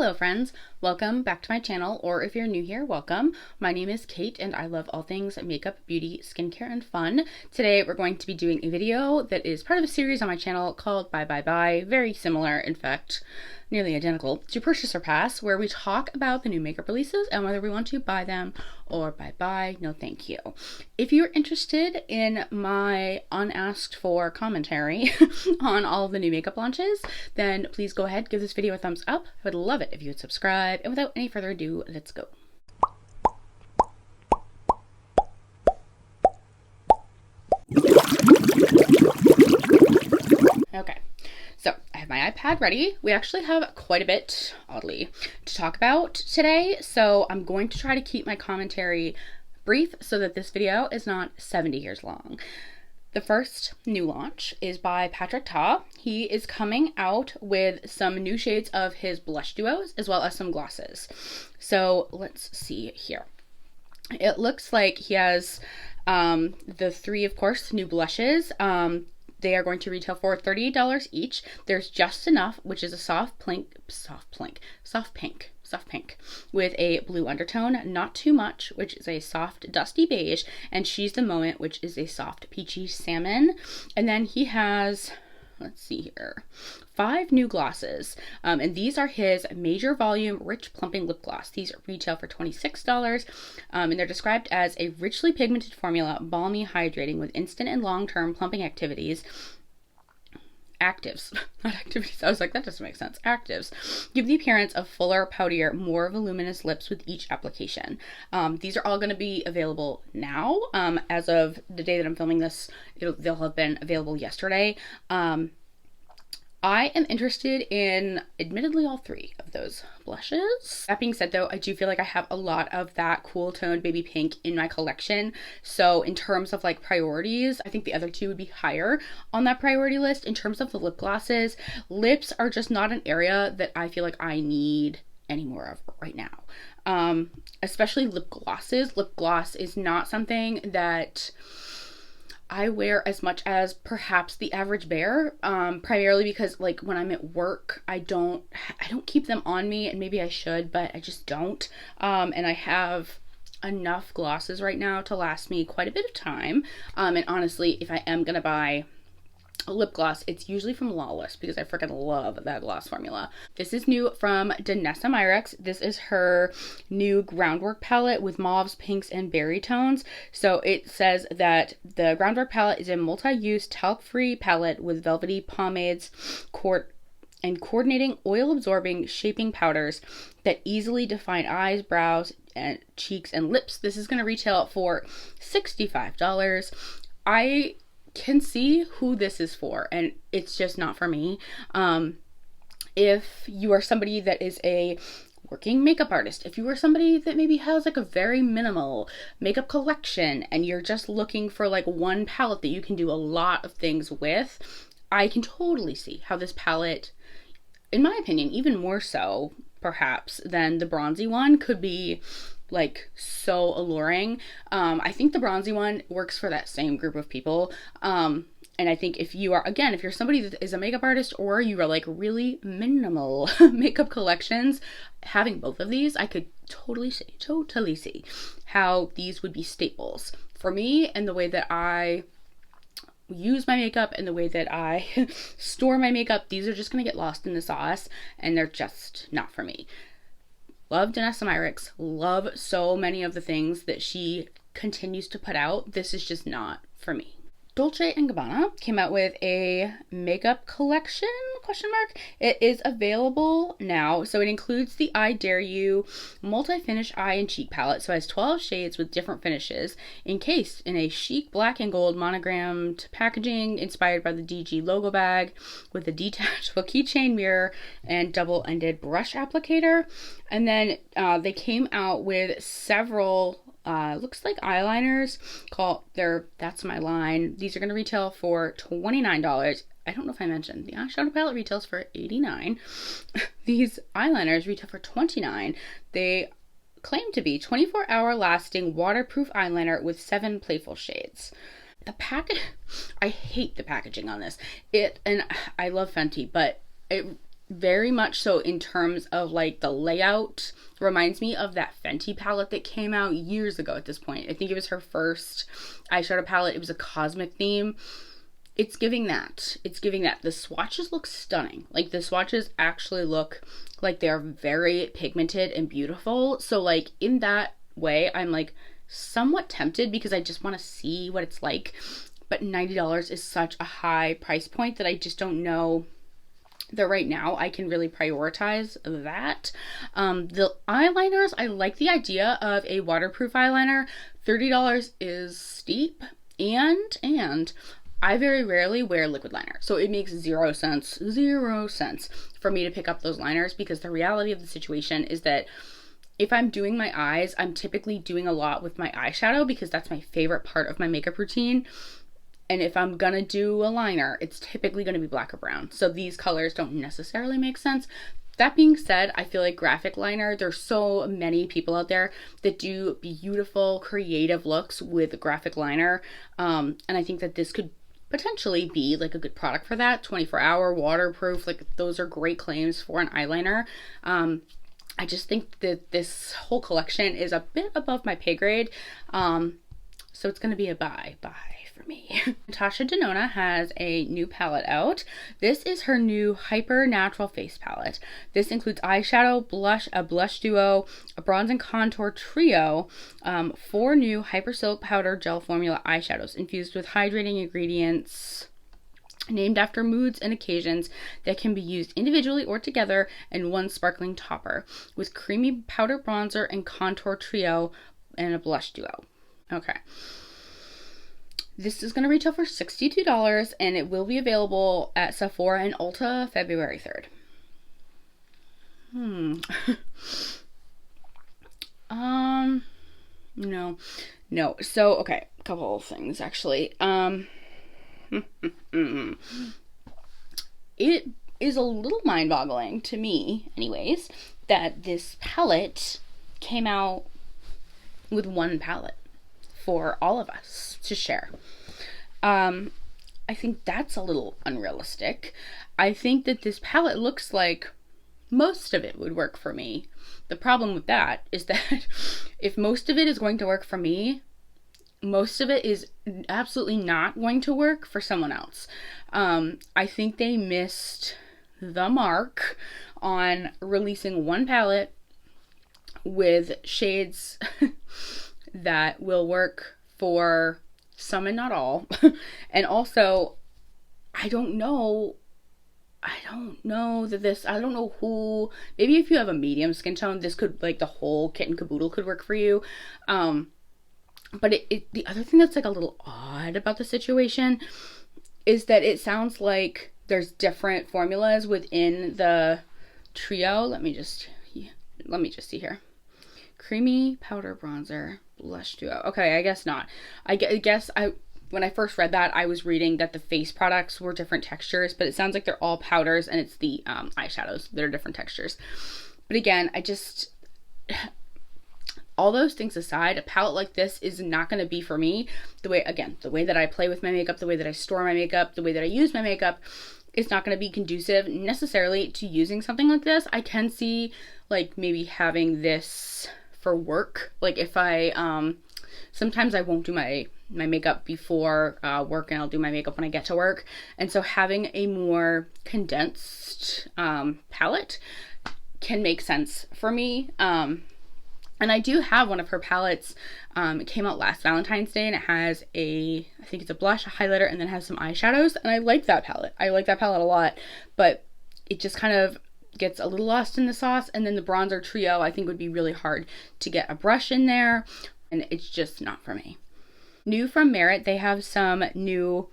Hello friends, welcome back to my channel, or if you're new here, welcome. My name is Kate and I love all things makeup, beauty, skincare, and fun. Today we're going to be doing a video that is part of a series on my channel called Buy Buy Buy, very similar, in fact, nearly identical to Purchase or Pass, where we talk about the new makeup releases and whether we want to buy them or buy, no thank you. If you're interested in my unasked for commentary on all of the new makeup launches, then please go ahead, give this video a thumbs up. I would love it if you would subscribe, and without any further ado, let's go. Okay. So I have my iPad ready. We actually have quite a bit, oddly, to talk about today. So I'm going to try to keep my commentary brief so that this video is not 70 years long. The first new launch is by Patrick Ta. He is coming out with some new shades of his blush duos as well as some glosses. So let's see here. It looks like he has the three, of course, new blushes. They are going to retail for $38 each. There's Just Enough, which is a soft pink with a blue undertone. Not Too Much, which is a soft dusty beige, and She's the Moment, which is a soft peachy salmon. And then he has, let's see here, 5 new glosses, and these are his major volume rich plumping lip gloss. These retail for $26, and they're described as a richly pigmented formula, balmy, hydrating with instant and long-term plumping activities. Actives, not activities. I was like, that doesn't make sense. Actives give the appearance of fuller, poutier, more voluminous lips with each application. These are all going to be available now. As of the day that I'm filming this, they'll have been available yesterday. I am interested in, admittedly, all 3 of those blushes. That being said, though, I do feel like I have a lot of that cool toned baby pink in my collection. So in terms of like priorities, I think the other 2 would be higher on that priority list. In terms of the lip glosses, lips are just not an area that I feel like I need any more of right now. Especially lip glosses. Lip gloss is not something that I wear as much as perhaps the average bear, primarily because like when I'm at work, I don't keep them on me, and maybe I should, but I just don't. And I have enough glosses right now to last me quite a bit of time. And honestly, if I am gonna buy a lip gloss, it's usually from Lawless because I freaking love that gloss formula. This is new from Danessa Myricks. This is her new Groundwork palette with mauves, pinks, and berry tones. So it says that the Groundwork palette is a multi-use talc-free palette with velvety pomades, and coordinating oil-absorbing shaping powders that easily define eyes, brows, and cheeks, and lips. This is going to retail for $65. I can see who this is for, and it's just not for me. If you are somebody that is a working makeup artist, if you are somebody that maybe has like a very minimal makeup collection and you're just looking for like one palette that you can do a lot of things with, I can totally see how this palette, in my opinion, even more so perhaps than the bronzy one, could be like so alluring. I think the bronzy one works for that same group of people. And I think if you're somebody that is a makeup artist, or you are like really minimal makeup collections, having both of these, I could totally see how these would be staples for me, and the way that I use my makeup and the way that I store my makeup. These are just gonna get lost in the sauce, and they're just not for me. Love Danessa Myricks, love so many of the things that she continues to put out. This is just not for me. Dolce & Gabbana came out with a makeup collection, ? It is available now. So it includes the I Dare You multi-finish eye and cheek palette. So it has 12 shades with different finishes, encased in a chic black and gold monogrammed packaging inspired by the DG logo bag, with a detachable keychain mirror and double-ended brush applicator. And then they came out with several looks like eyeliners called That's My Line. These are going to retail for $29. I don't know if I mentioned the eyeshadow palette retails for $89. These eyeliners retail for $29. They claim to be 24-hour lasting waterproof eyeliner with 7 playful shades. The package, I hate the packaging on this. And I love Fenty, but it very much so in terms of like the layout. Reminds me of that Fenty palette that came out years ago at this point. I think it was her first eyeshadow palette. It was a cosmic theme. It's giving that. It's giving that. The swatches look stunning. Like the swatches actually look like they're very pigmented and beautiful. So like in that way, I'm like somewhat tempted because I just want to see what it's like. But $90 is such a high price point that I just don't know that right now I can really prioritize that. The eyeliners, I like the idea of a waterproof eyeliner. $30 is steep, and I very rarely wear liquid liner, so it makes zero sense for me to pick up those liners, because the reality of the situation is that if I'm doing my eyes, I'm typically doing a lot with my eyeshadow because that's my favorite part of my makeup routine. And if I'm gonna do a liner, it's typically gonna be black or brown. So these colors don't necessarily make sense. That being said, I feel like graphic liner, there's so many people out there that do beautiful, creative looks with graphic liner. And I think that this could potentially be like a good product for that. 24-hour, waterproof, like those are great claims for an eyeliner. I just think that this whole collection is a bit above my pay grade. So it's gonna be a bye for me. Natasha Denona has a new palette out. This is her new Hyper Natural Face Palette. This includes eyeshadow, blush, a blush duo, a bronze and contour trio, 4 new Hyper Silk Powder Gel Formula eyeshadows infused with hydrating ingredients named after moods and occasions that can be used individually or together, and 1 sparkling topper with creamy powder bronzer and contour trio and a blush duo. Okay. This is going to retail for $62 and it will be available at Sephora and Ulta February 3rd. No. So, okay, a couple of things actually. It is a little mind-boggling to me, anyways, that this palette came out with 1 palette for all of us to share. I think that's a little unrealistic. I think that this palette looks like most of it would work for me. The problem with that is that if most of it is going to work for me, most of it is absolutely not going to work for someone else. I think they missed the mark on releasing 1 palette with shades that will work for some and not all. And also, I don't know that this, I don't know who, maybe if you have a medium skin tone, this could, like, the whole kit and caboodle could work for you. But the other thing that's like a little odd about the situation is that it sounds like there's different formulas within the trio. Let me just see here. Creamy powder bronzer, blush duo. Okay, I guess not. I guess when I first read that, I was reading that the face products were different textures, but it sounds like they're all powders and it's the eyeshadows that are different textures. But again, all those things aside, a palette like this is not going to be for me. The way that I play with my makeup, the way that I store my makeup, the way that I use my makeup, it's not going to be conducive necessarily to using something like this. I can see like maybe having this for work. Like if I, sometimes I won't do my makeup before work, and I'll do my makeup when I get to work. And so having a more condensed palette can make sense for me. And I do have one of her palettes. It came out last Valentine's Day, and it has I think it's a blush, a highlighter, and then has some eyeshadows. And I like that palette. I like that palette a lot, but it just kind of gets a little lost in the sauce. And then the bronzer trio, I think would be really hard to get a brush in there, and it's just not for me. New from Merit, they have some new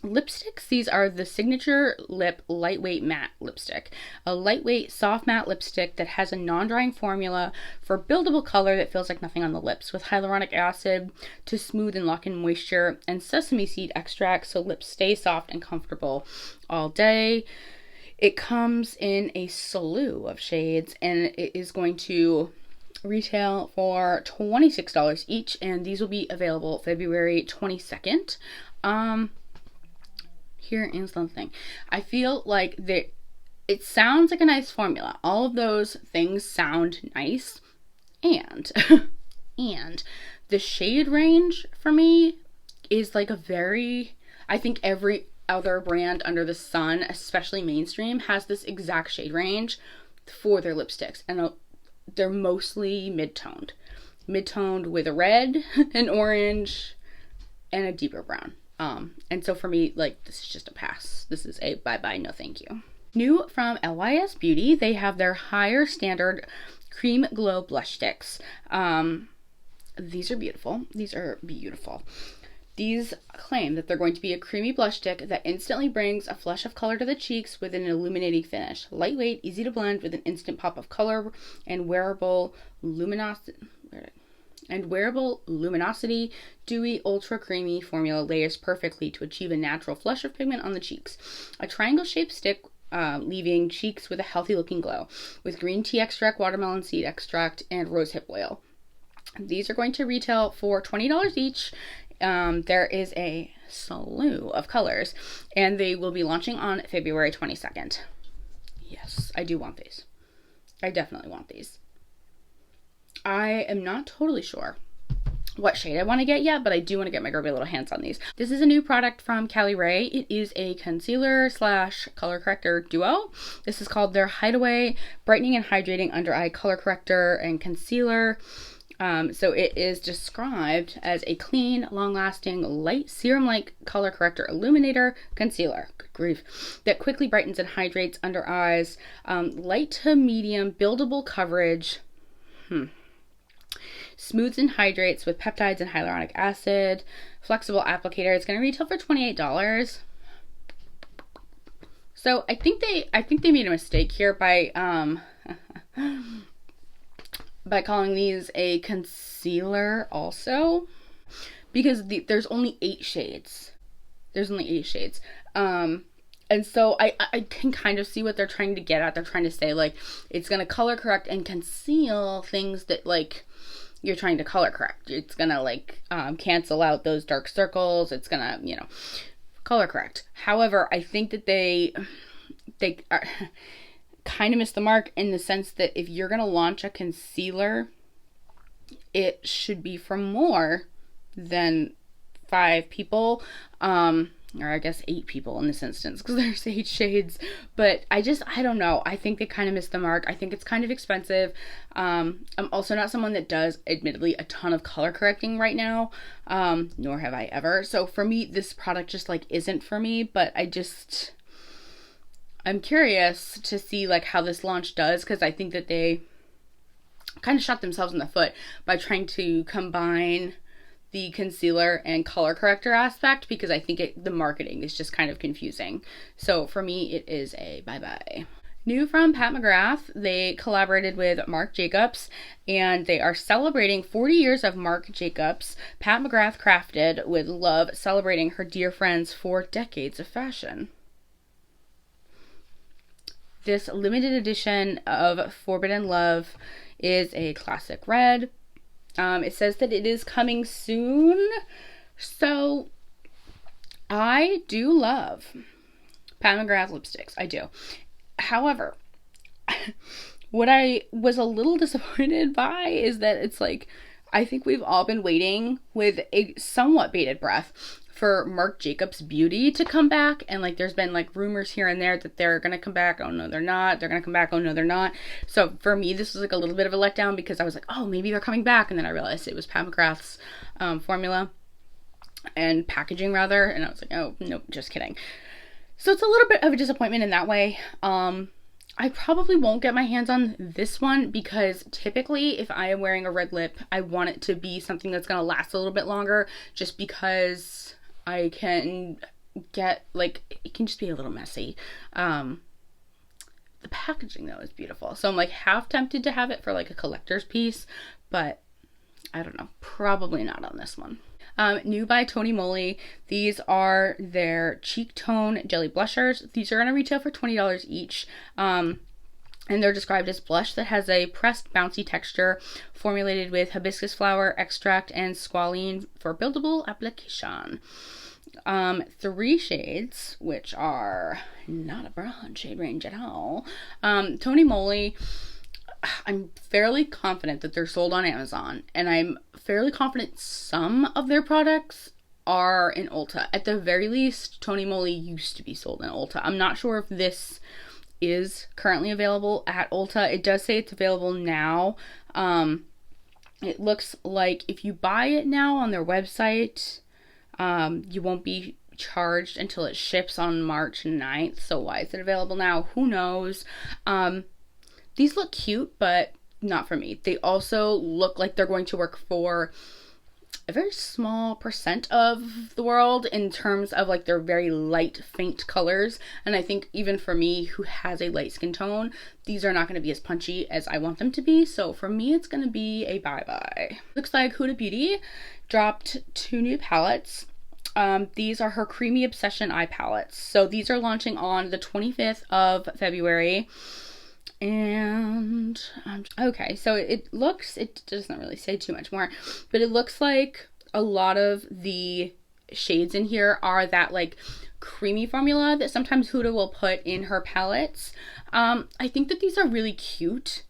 lipsticks. These are the Signature Lip Lightweight Matte Lipstick. A lightweight, soft matte lipstick that has a non-drying formula for buildable color that feels like nothing on the lips, with hyaluronic acid to smooth and lock in moisture, and sesame seed extract so lips stay soft and comfortable all day. It comes in a slew of shades, and it is going to retail for $26 each, and these will be available February 22nd. Here is something. I feel like it sounds like a nice formula. All of those things sound nice. And, and the shade range for me is like a very, I think every other brand under the sun, especially mainstream, has this exact shade range for their lipsticks. And they're mostly mid-toned. Mid-toned with a red, an orange, and a deeper brown. And so for me, like, this is just a pass. This is a bye-bye, no thank you. New from LYS Beauty, they have their Higher Standard Cream Glow Blush Sticks. These are beautiful. These are beautiful. These claim that they're going to be a creamy blush stick that instantly brings a flush of color to the cheeks with an illuminating finish. Lightweight, easy to blend with an instant pop of color and wearable luminosity. Dewy, ultra creamy formula layers perfectly to achieve a natural flush of pigment on the cheeks. A triangle-shaped stick, leaving cheeks with a healthy looking glow, with green tea extract, watermelon seed extract, and rosehip oil. These are going to retail for $20 each. There is a slew of colors, and they will be launching on February 22nd. Yes, I do want these. I definitely want these. I am not totally sure what shade I want to get yet, but I do want to get my girly little hands on these. This is a new product from Cali Ray. It is a concealer / color corrector duo. This is called their Hideaway Brightening and Hydrating Under Eye Color Corrector and Concealer. So it is described as a clean, long-lasting, light serum-like color corrector illuminator concealer. Good grief. That quickly brightens and hydrates under eyes. Light to medium buildable coverage. Smooths and hydrates with peptides and hyaluronic acid. Flexible applicator. It's going to retail for $28. So I think they made a mistake here by calling these a concealer also, because there's only 8 shades. And so I can kind of see what they're trying to get at. They're trying to say, like, it's going to color correct and conceal things that, like, you're trying to color correct. It's going to, like, cancel out those dark circles. It's going to, color correct. However, I think that they are kind of missed the mark in the sense that if you're going to launch a concealer, it should be for more than 5 people. Or I guess 8 people in this instance, because there's 8 shades. But I don't know. I think they kind of missed the mark. I think it's kind of expensive. I'm also not someone that does, admittedly, a ton of color correcting right now. Nor have I ever. So for me, this product just, like, isn't for me. But I'm curious to see, like, how this launch does, because I think that they kind of shot themselves in the foot by trying to combine the concealer and color corrector aspect, because I think the marketing is just kind of confusing. So for me, it is a bye-bye. New from Pat McGrath, they collaborated with Marc Jacobs, and they are celebrating 40 years of Marc Jacobs. Pat McGrath crafted with love, celebrating her dear friend's 4 decades of fashion. This limited edition of Forbidden Love is a classic red. It says that it is coming soon. So I do love Pat McGrath lipsticks. I do. However, what I was a little disappointed by is that it's like, I think we've all been waiting with a somewhat bated breath for Marc Jacobs Beauty to come back, and like there's been like rumors here and there that they're gonna come back. Oh no, they're not. They're gonna come back. Oh no, they're not. So for me, this was like a little bit of a letdown, because I was like, oh, maybe they're coming back, and then I realized it was Pat McGrath's formula and packaging rather, and I was like, oh nope, just kidding. So it's a little bit of a disappointment in that way. I probably won't get my hands on this one, because typically if I am wearing a red lip, I want it to be something that's gonna last a little bit longer, just because I can get, like, it can just be a little messy. The packaging though is beautiful, so I'm like half tempted to have it for like a collector's piece, but I don't know, probably not on this one. New by Tony Moly, these are their cheek tone jelly blushers. These are going to retail for $20 each. And they're described as blush that has a pressed bouncy texture, formulated with hibiscus flower extract and squalene for buildable application. Three shades, which are not a broad shade range at all. Tony Moly, I'm fairly confident that they're sold on Amazon, and I'm fairly confident some of their products are in Ulta. At the very least, Tony Moly used to be sold in Ulta. I'm not sure if this is currently available at Ulta. It does say it's available now. It looks like if you buy it now on their website, you won't be charged until it ships on March 9th. So why is it available now? Who knows? These look cute, but not for me. They also look like they're going to work for a very small percent of the world in terms of like their very light, faint colors. And I think even for me, who has a light skin tone, these are not going to be as punchy as I want them to be. So for me, it's going to be a bye-bye. Looks like Huda Beauty dropped 2 new palettes. These are her Creamy Obsession eye palettes. So these are launching on the 25th of February. And okay, so it doesn't really say too much more, but it looks like a lot of the shades in here are that like creamy formula that sometimes Huda will put in her palettes. I think that these are really cute.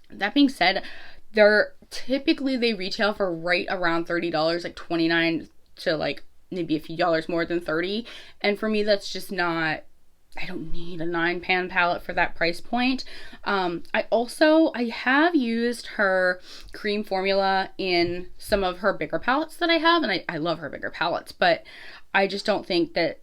That being said, they retail for right around $30, like $29 to like maybe a few dollars more than $30. And for me, that's just not, I don't need a 9-pan palette for that price point. I have used her cream formula in some of her bigger palettes that I have, and I love her bigger palettes, but I just don't think that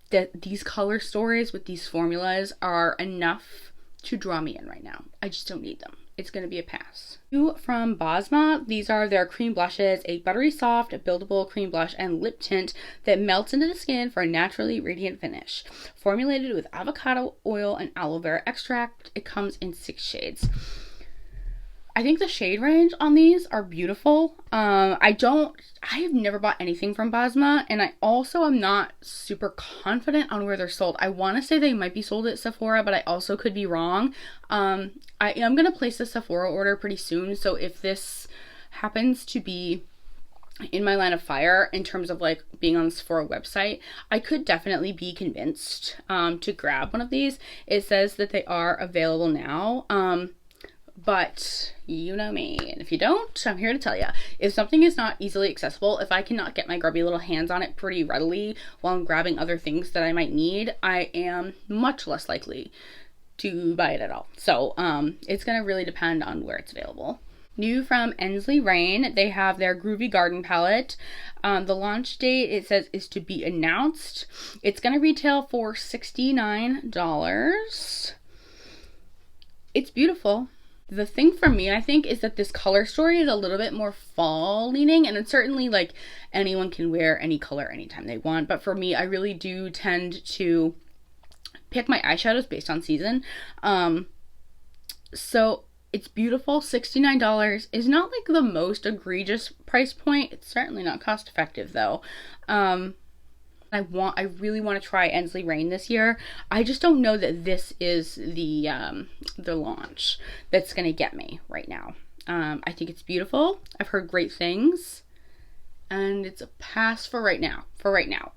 these color stories with these formulas are enough to draw me in right now. I just don't need them. It's going to be a pass. From Bosma, these are their cream blushes, a buttery soft, buildable cream blush and lip tint that melts into the skin for a naturally radiant finish. Formulated with avocado oil and aloe vera extract, it comes in 6 shades. I think the shade range on these are beautiful. I have never bought anything from Bosma, and I also am not super confident on where they're sold. I want to say they might be sold at Sephora, but I also could be wrong. I am going to place a Sephora order pretty soon, so if this happens to be in my line of fire in terms of like being on the Sephora website, I could definitely be convinced to grab one of these. It says that they are available now. But you know me, and if you don't, I'm here to tell you, if something is not easily accessible, if I cannot get my grubby little hands on it pretty readily while I'm grabbing other things that I might need, I am much less likely to buy it at all. So it's going to really depend on where it's available. New from Ensley Rain, they have their Groovy Garden palette. The launch date, it says, is to be announced. It's going to retail for $69. It's beautiful. The thing for me, I think, is that this color story is a little bit more fall leaning, and it's certainly like anyone can wear any color anytime they want. But for me, I really do tend to pick my eyeshadows based on season. So it's beautiful. $69 is not like the most egregious price point. It's certainly not cost effective though. I really want to try Ensley Rain this year. I just don't know that this is the launch that's going to get me right now. I think it's beautiful. I've heard great things, and it's a pass for right now.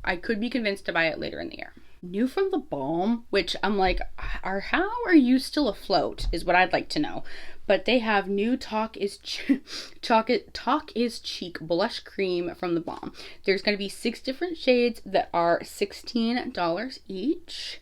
I could be convinced to buy it later in the year. New from the Balm, which I'm like, how are you still afloat is what I'd like to know. But they have new Talk is Cheek blush cream from the Balm. There's going to be 6 different shades that are $16 each.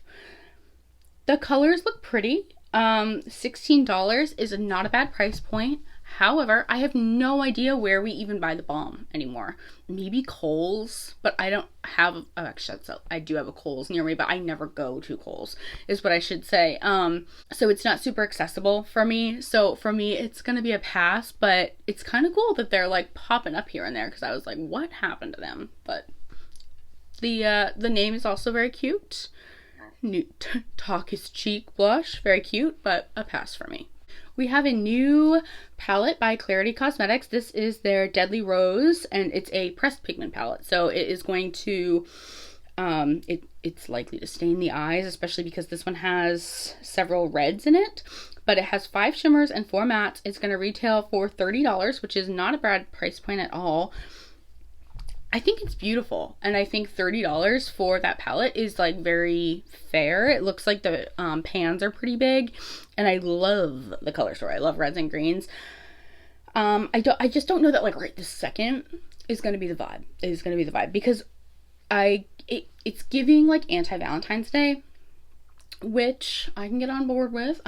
The colors look pretty. $16 is not a bad price point. However, I have no idea where we even buy the Balm anymore. Maybe Kohl's, but I don't have, I do have a Kohl's near me, but I never go to Kohl's, is what I should say. So it's not super accessible for me. So for me, it's going to be a pass, but it's kind of cool that they're like popping up here and there, because I was like, what happened to them? But the name is also very cute. New Talk is Cheek blush, very cute, but a pass for me. We have a new palette by Clarity Cosmetics. This is their Deadly Rose, and it's a pressed pigment palette. So it is going to, it's likely to stain the eyes, especially because this one has several reds in it. But it has 5 shimmers and 4 mattes. It's going to retail for $30, which is not a bad price point at all. I think it's beautiful, and I think $30 for that palette is like very fair. It looks like the pans are pretty big, and I love the color story. I love reds and greens. I just don't know that like right this second is gonna be the vibe. Is gonna be the vibe because it's giving like anti-Valentine's Day, which I can get on board with.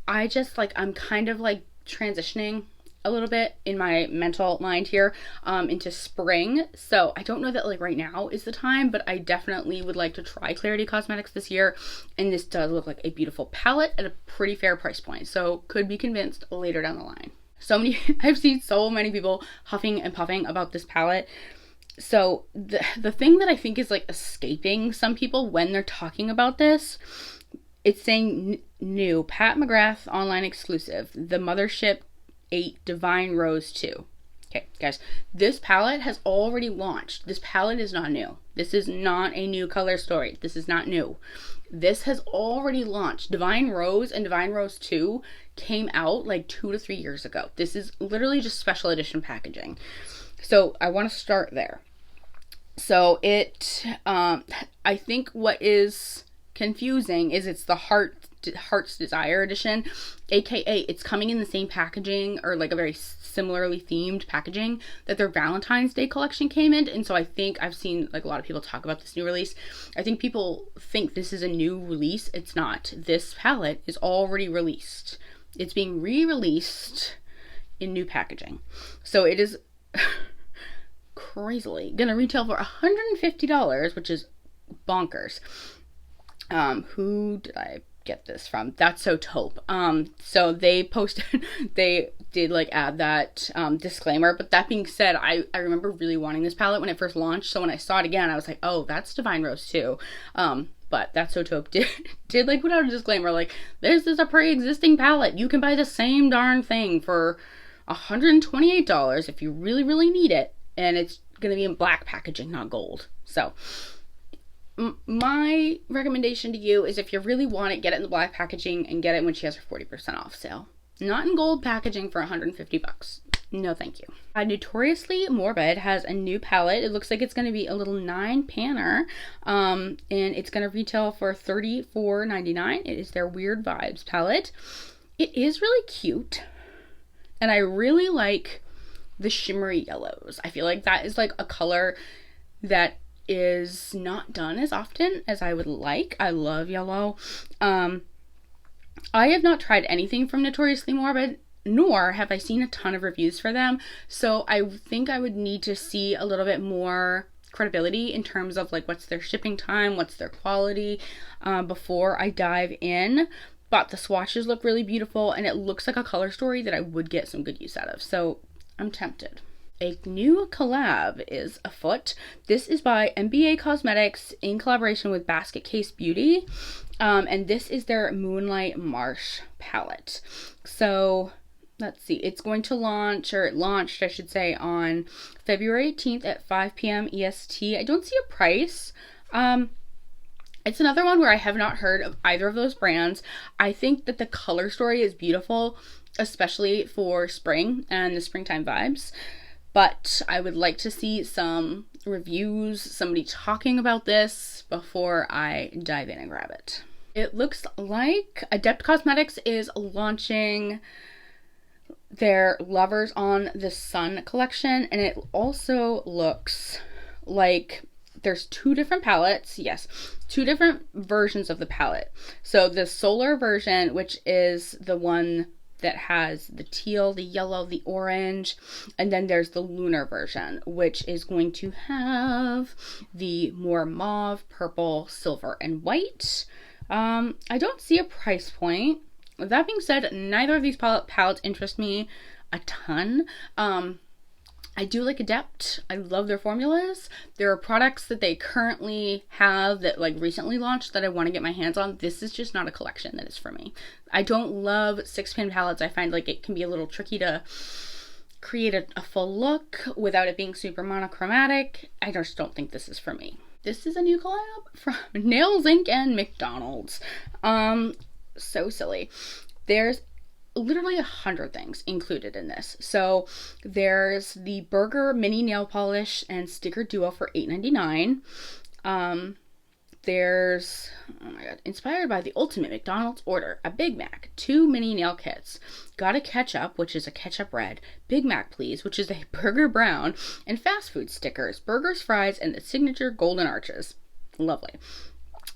I just like, I'm kind of like transitioning a little bit in my mental mind here into spring, so I don't know that like right now is the time, but I definitely would like to try Clarity Cosmetics this year, and this does look like a beautiful palette at a pretty fair price point, so could be convinced later down the line. I've seen so many people huffing and puffing about this palette. So the thing that I think is like escaping some people when they're talking about this, it's saying new Pat McGrath online exclusive, the Mothership 8 Divine Rose 2. Okay, guys, this palette has already launched. This palette is not new. This is not a new color story. This is not new. This has already launched. Divine Rose and Divine Rose 2 came out like 2 to 3 years ago. This is literally just special edition packaging. So I want to start there. So I think what is confusing is it's the Heart's Desire edition, aka it's coming in the same packaging or like a very similarly themed packaging that their Valentine's Day collection came in. And so I think I've seen like a lot of people talk about this new release. I think people think this is a new release. It's not. This palette is already released. It's being re-released in new packaging. So it is crazily gonna retail for $150, which is bonkers. Who did I get this from? That's So Taupe. So they posted, they did like add that disclaimer, but that being said, I remember really wanting this palette when it first launched, so when I saw it again, I was like, oh, that's Divine Rose too. But That's So Taupe did like put out a disclaimer, like, this is a pre-existing palette. You can buy the same darn thing for $128 if you really, really need it, and it's gonna be in black packaging, not gold. So my recommendation to you is if you really want it, get it in the black packaging and get it when she has her 40% off sale. Not in gold packaging for $150. No, thank you. Notoriously Morbid has a new palette. It looks like it's going to be a little 9-panner, and it's going to retail for $34.99. It is their Weird Vibes palette. It is really cute, and I really like the shimmery yellows. I feel like that is like a color that is not done as often as I would like. I love yellow. I have not tried anything from Notoriously Morbid, nor have I seen a ton of reviews for them, so I think I would need to see a little bit more credibility in terms of like what's their shipping time, what's their quality, before I dive in. But the swatches look really beautiful, and it looks like a color story that I would get some good use out of, so I'm tempted. A new collab is afoot. This is by MBA Cosmetics in collaboration with Basket Case Beauty. And this is their Moonlight Marsh palette. So let's see, it's going to launch, or it launched, I should say, on February 18th at 5 p.m. EST. I don't see a price. It's another one where I have not heard of either of those brands. I think that the color story is beautiful, especially for spring and the springtime vibes. But I would like to see some reviews, somebody talking about this before I dive in and grab it. It looks like Adept Cosmetics is launching their Lovers on the Sun collection, and it also looks like there's two different palettes. Yes, two different versions of the palette. So the solar version, which is the one that has the teal, the yellow, the orange, and then there's the lunar version, which is going to have the more mauve, purple, silver, and white. I don't see a price point. With that being said, neither of these palettes interest me a ton. I do like Adept. I love their formulas. There are products that they currently have that like recently launched that I want to get my hands on. This is just not a collection that is for me. I don't love 6-pan palettes. I find like it can be a little tricky to create a full look without it being super monochromatic. I just don't think this is for me. This is a new collab from Nails Inc. and McDonald's. So silly. There's literally 100 things included in this. So there's the Burger Mini Nail Polish and Sticker Duo for $8.99. There's, oh my god, inspired by the ultimate McDonald's order, a Big Mac, 2 mini nail kits, got a ketchup, which is a ketchup red, Big Mac please, which is a burger brown, and fast food stickers, burgers, fries, and the signature golden arches. Lovely.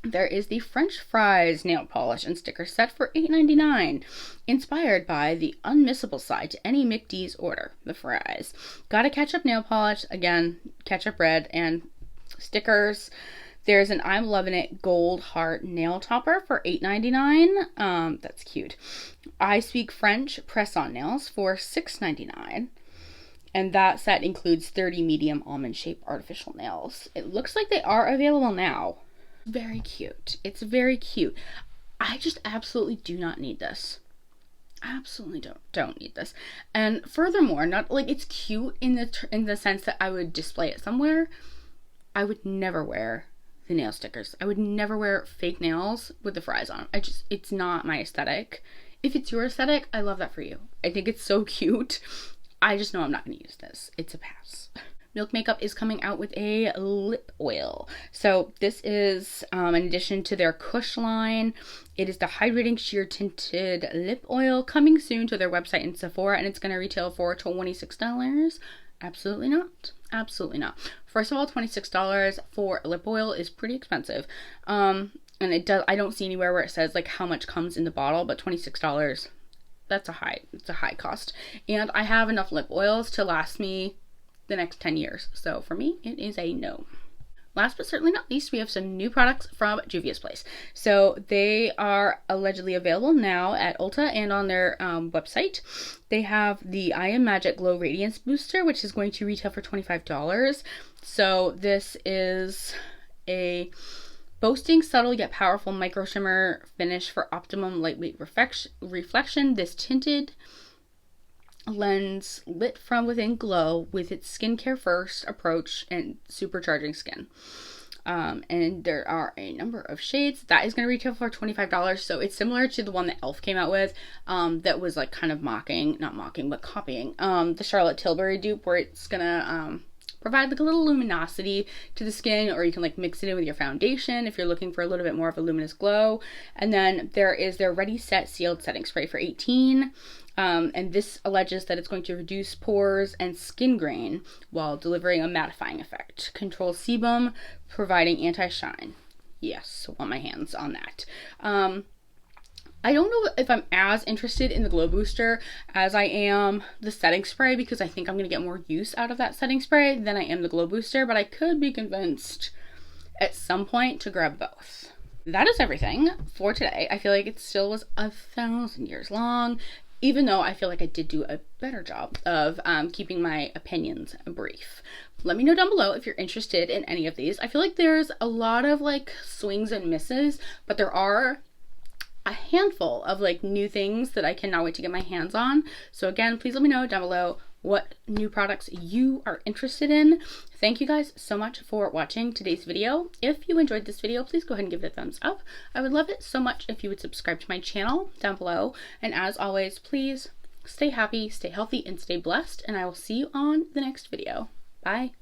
There is the French fries nail polish and sticker set for $8.99, inspired by the unmissable side to any McD's order, the fries. Got a ketchup nail polish, again, ketchup red, and stickers. There's an I'm Loving It gold heart nail topper for $8.99. That's cute. I Speak French press-on nails for $6.99. And that set includes 30 medium almond-shaped artificial nails. It looks like they are available now. Very cute. It's very cute. I just absolutely do not need this. Absolutely don't need this. And furthermore, not like it's cute in the sense that I would display it somewhere. I would never wear the nail stickers. I would never wear fake nails with the fries on. It's not my aesthetic. If it's your aesthetic, I love that for you. I think it's so cute. I just know I'm not going to use this. It's a pass. Milk Makeup is coming out with a lip oil. So this is in addition to their Kush line. It is the hydrating sheer tinted lip oil coming soon to their website and Sephora, and it's going to retail for $26. Absolutely not. Absolutely not. First of all, $26 for lip oil is pretty expensive. And I don't see anywhere where it says like how much comes in the bottle, but $26, it's a high cost. And I have enough lip oils to last me the next 10 years. So for me, it is a no. Last but certainly not least, we have some new products from Juvia's Place. So they are allegedly available now at Ulta and on their website. They have the I Am Magic Glow Radiance Booster, which is going to retail for $25. So this is a boasting subtle yet powerful micro shimmer finish for optimum lightweight reflection. This tinted lens lit from within glow with its skincare first approach and supercharging skin. And there are a number of shades. That is going to retail for $25. So it's similar to the one that e.l.f. came out with that was like kind of not mocking, but copying the Charlotte Tilbury dupe, where it's going to provide like a little luminosity to the skin, or you can like mix it in with your foundation if you're looking for a little bit more of a luminous glow. And then there is their Ready Set Sealed Setting Spray for $18. And this alleges that it's going to reduce pores and skin grain while delivering a mattifying effect. Control sebum, providing anti-shine. Yes, want my hands on that. I don't know if I'm as interested in the Glow Booster as I am the setting spray, because I think I'm going to get more use out of that setting spray than I am the Glow Booster, but I could be convinced at some point to grab both. That is everything for today. I feel like it still was 1,000 years long, even though I feel like I did do a better job of keeping my opinions brief. Let me know down below if you're interested in any of these. I feel like there's a lot of like swings and misses, but there are a handful of like new things that I cannot wait to get my hands on. So again, please let me know down below what new products you are interested in. Thank you guys so much for watching today's video. If you enjoyed this video, please go ahead and give it a thumbs up. I would love it so much if you would subscribe to my channel down below. And as always, please stay happy, stay healthy, and stay blessed. And I will see you on the next video. Bye.